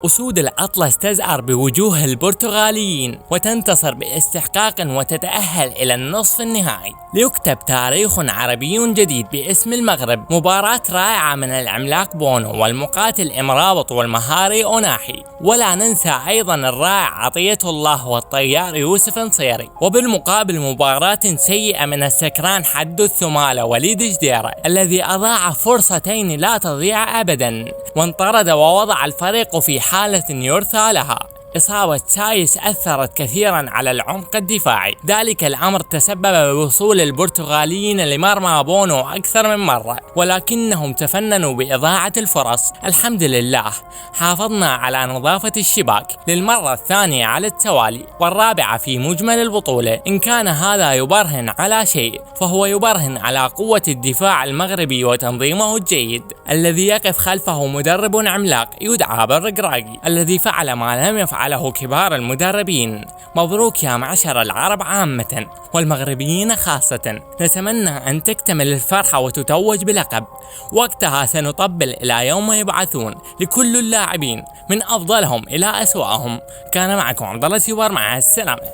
أسود الأطلس تزأر بوجوه البرتغاليين وتنتصر باستحقاق وتتأهل إلى النصف النهائي. ليكتب تاريخ عربي جديد باسم المغرب. مباراة رائعة من العملاق بونو والمقاتل إمرابط والمهاري أوناحي، ولا ننسى أيضا الرائع عطية الله والطيار يوسف نصيري. وبالمقابل مباراة سيئة من السكران حد الثمالة وليد جديرة الذي أضاع فرصتين لا تضيع أبدا، وانطرد ووضع الفريق في حالة يرثى لها. إصابة سايس أثرت كثيرا على العمق الدفاعي. ذلك الأمر تسبب بوصول البرتغاليين لمرمى بونو أكثر من مرة، ولكنهم تفننوا بإضاعة الفرص. الحمد لله حافظنا على نظافة الشباك للمرة الثانية على التوالي والرابعة في مجمل البطولة. إن كان هذا يبرهن على شيء فهو يبرهن على قوة الدفاع المغربي وتنظيمه الجيد الذي يقف خلفه مدرب عملاق يدعى بالرقراقي الذي فعل ما لم يفعله كبار المدربين. مبروك يا معشر العرب عامة والمغربيين خاصة. نتمنى أن تكتمل الفرحة وتتوج بلقب، وقتها سنطبل إلى يوم يبعثون لكل اللاعبين من أفضلهم إلى أسوأهم. كان معكم عبد الله سوار، مع السلامة.